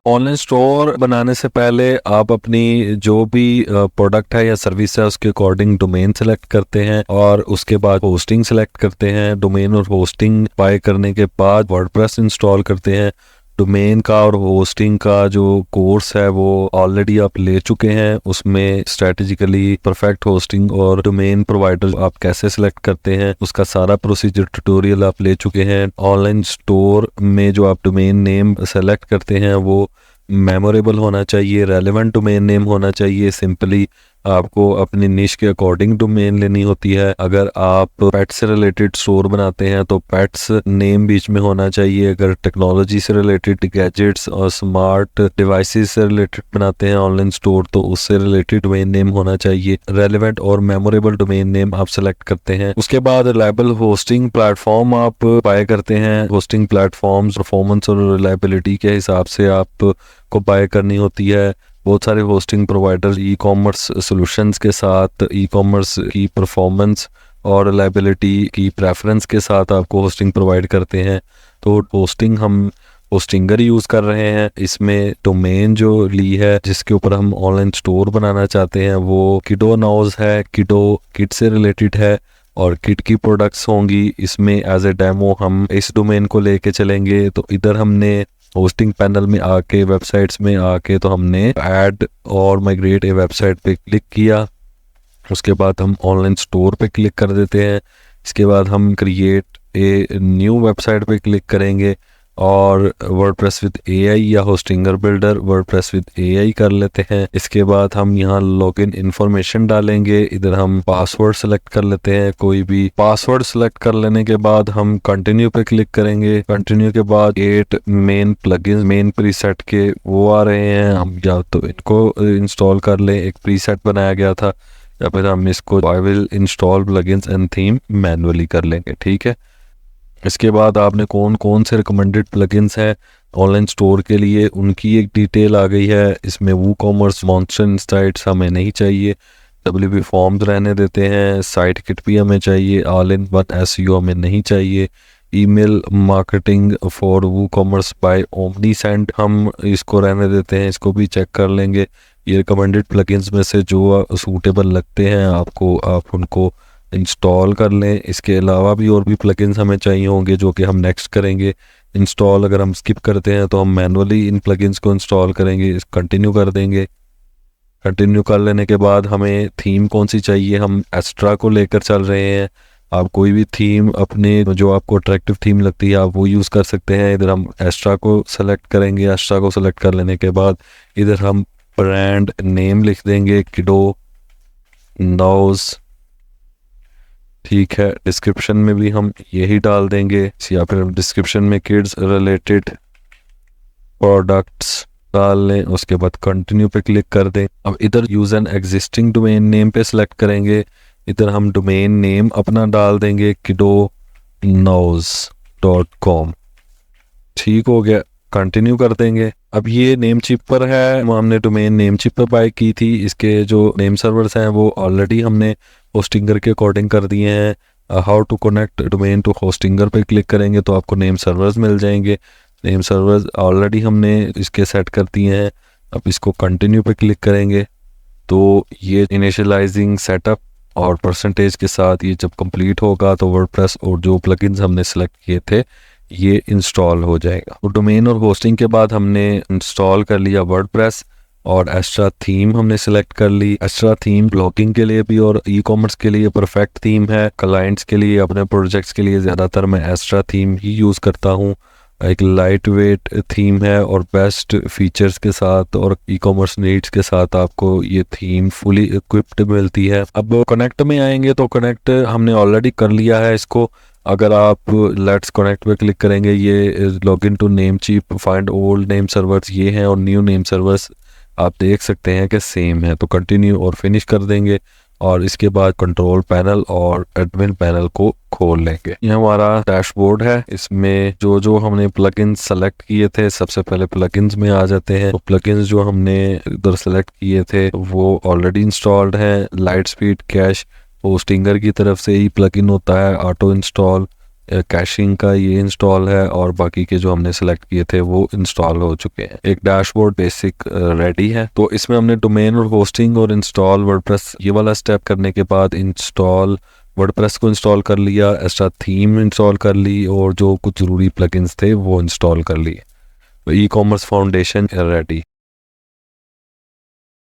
Online store बनाने से पहले आप अपनी जो भी प्रोडक्ट है या सर्विस है उसके अकॉर्डिंग डोमेन सेलेक्ट करते हैं और उसके बाद होस्टिंग सेलेक्ट करते हैं। डोमेन और होस्टिंग बाय करने के बाद वर्डप्रेस इंस्टॉल करते हैं। डोमेन का और होस्टिंग का जो कोर्स है वो ऑलरेडी आप ले चुके हैं, उसमें स्ट्रेटेजिकली परफेक्ट होस्टिंग और डोमेन प्रोवाइडर आप कैसे सिलेक्ट करते हैं उसका सारा प्रोसीजर ट्यूटोरियल आप ले चुके हैं। ऑनलाइन स्टोर में जो आप डोमेन नेम सेलेक्ट करते हैं वो मेमोरेबल होना चाहिए, रेलेवेंट डोमेन नेम होना चाहिए। सिंपली आपको अपनी निश के अकॉर्डिंग डोमेन लेनी होती है। अगर आप पेट से रिलेटेड स्टोर बनाते हैं तो पेट्स नेम बीच में होना चाहिए। अगर टेक्नोलॉजी से रिलेटेड गैजेट्स और स्मार्ट डिवाइसेस से रिलेटेड बनाते हैं ऑनलाइन स्टोर तो उससे रिलेटेड डोमेन नेम होना चाहिए। रेलेवेंट और मेमोरेबल डोमेन नेम आप सेलेक्ट करते हैं। उसके बाद रिलायबल होस्टिंग प्लेटफॉर्म आप बाय करते हैं। होस्टिंग प्लेटफॉर्म्स परफॉर्मेंस और रिलायबिलिटी के हिसाब से आप को बाय करनी होती है। बहुत सारे hosting provider e commerce solutions के साथ ई कॉमर्स की परफॉर्मेंस और रिलायबिलिटी की प्रेफरेंस के साथ आपको होस्टिंग प्रोवाइड करते हैं। तो होस्टिंग हम होस्टिंगर यूज़ कर रहे हैं। इसमें डोमेन जो ली है जिसके ऊपर हम ऑनलाइन स्टोर बनाना चाहते हैं वो किडो नाउज है। किडो किट से रिलेटेड है और किट की प्रोडक्ट्स होंगी। इसमें एज ए डेमो हम इस डोमेन को लेके चलेंगे। तो इधर हमने होस्टिंग पैनल में आके वेबसाइट्स में आके तो हमने ऐड और माइग्रेट ए वेबसाइट पे क्लिक किया। उसके बाद हम ऑनलाइन स्टोर पे क्लिक कर देते हैं। इसके बाद हम क्रिएट ए न्यू वेबसाइट पे क्लिक करेंगे और वर्डप्रेस विद एआई या Hostinger builder WordPress with AI कर लेते हैं। इसके बाद हम यहाँ लॉगिन इन्फॉर्मेशन डालेंगे। इधर हम पासवर्ड सेलेक्ट कर लेते हैं कोई भी। पासवर्ड सेलेक्ट कर लेने के बाद हम कंटिन्यू पे क्लिक करेंगे। कंटिन्यू के बाद 8 मेन प्लगइन्स मेन प्रीसेट के वो आ रहे हैं, हम या तो इनको इंस्टॉल कर लें, एक प्रीसेट बनाया गया था, या फिर हम इसको I will install plugins and theme manually कर लेंगे। ठीक है। इसके बाद आपने कौन कौन से रिकमेंडेड प्लगइन्स हैं ऑनलाइन स्टोर के लिए उनकी एक डिटेल आ गई है। इसमें वूकॉमर्स मॉन्स्टर इनसाइट्स हमें नहीं चाहिए, WP फॉर्म्स रहने देते हैं, साइट किट भी हमें चाहिए, ऑल इन वन SEO हमें नहीं चाहिए, email marketing for WooCommerce by Omnisend हम इसको रहने देते हैं, इसको भी चेक कर लेंगे। ये रिकमेंडेड प्लगइन्स में से जो सूटेबल लगते हैं आपको आप उनको इंस्टॉल कर लें। इसके अलावा भी और भी प्लगइन्स हमें चाहिए होंगे जो कि हम नेक्स्ट करेंगे इंस्टॉल। अगर हम स्किप करते हैं तो हम मैनुअली इन प्लगइन्स को इंस्टॉल करेंगे। कंटिन्यू कर देंगे। कंटिन्यू कर लेने के बाद हमें थीम कौन सी चाहिए, हम एस्ट्रा को लेकर चल रहे हैं। आप कोई भी थीम अपने जो आपको अट्रैक्टिव थीम लगती है आप वो यूज़ कर सकते हैं। इधर हम एस्ट्रा को सेलेक्ट करेंगे। एस्ट्रा को सेलेक्ट कर लेने के बाद इधर हम ब्रांड नेम लिख देंगे किडो नाउज। ठीक है। डिस्क्रिप्शन में भी हम यही डाल देंगे या फिर डिस्क्रिप्शन में किड्स रिलेटेड प्रोडक्ट्स डाल लें। उसके बाद कंटिन्यू पे क्लिक कर दें। अब इधर use an existing domain name पे सिलेक्ट करेंगे। इधर हम डोमेन नेम अपना डाल देंगे kidonose.com। ठीक हो गया। कंटिन्यू कर देंगे। अब ये नेम चिप पर है, हमने डोमेन नेम चिप पर बाय की थी। इसके जो नेम सर्वर्स हैं वो ऑलरेडी हमने होस्टिंगर के अकॉर्डिंग कर दिए हैं। How to connect domain to Hostinger पे क्लिक करेंगे तो आपको नेम सर्वर्स मिल जाएंगे। नेम सर्वर्स ऑलरेडी हमने इसके सेट कर दिए हैं। अब इसको कंटिन्यू पे क्लिक करेंगे तो ये इनिशियलाइजिंग सेटअप और परसेंटेज के साथ ये जब कंप्लीट होगा तो वर्डप्रेस और जो प्लगइन्स हमने सेलेक्ट किए थे ये इंस्टॉल हो जाएगा। तो डोमेन और होस्टिंग के बाद हमने इंस्टॉल कर लिया वर्डप्रेस और एस्ट्रा थीम हमने सेलेक्ट कर ली। एस्ट्रा थीम ब्लॉगिंग के लिए भी और ई कॉमर्स के लिए परफेक्ट थीम है। क्लाइंट्स के लिए अपने प्रोजेक्ट्स के लिए ज़्यादातर मैं एस्ट्रा थीम ही यूज़ करता हूँ। एक लाइट वेट थीम है और बेस्ट फीचर्स के साथ और ई कॉमर्स नीड्स के साथ आपको ये थीम फुली इक्विप्ड मिलती है। अब कनेक्ट में आएंगे तो कनेक्ट हमने ऑलरेडी कर लिया है इसको। अगर आप लेट्स कनेक्ट पे क्लिक करेंगे ये login to Namecheap, find old name servers ये हैं और न्यू नेम सर्वर्स आप देख सकते हैं कि सेम है। तो कंटिन्यू और फिनिश कर देंगे और इसके बाद कंट्रोल पैनल और एडमिन पैनल को खोल लेंगे। ये हमारा डैशबोर्ड है। इसमें जो जो हमने प्लगइन्स सेलेक्ट किए थे सबसे पहले प्लगइन्स में आ जाते हैं। तो प्लगइन्स जो हमने इधर सेलेक्ट किए थे वो ऑलरेडी इंस्टॉल्ड हैं। लाइट स्पीड कैश होस्टिंगर की तरफ से ही प्लगइन होता है ऑटो इंस्टॉल। कैशिंग का ये इंस्टॉल है और बाकी के जो हमने सेलेक्ट किए थे वो इंस्टॉल हो चुके हैं। एक डैशबोर्ड बेसिक रेडी है। तो इसमें हमने डोमेन और होस्टिंग और इंस्टॉल वर्डप्रेस ये वाला स्टेप करने के बाद इंस्टॉल वर्डप्रेस को इंस्टॉल कर लिया, एक्स्ट्रा थीम इंस्टॉल कर ली और जो कुछ ज़रूरी प्लगइन्स थे वो इंस्टॉल कर लिए। E commerce foundation ready.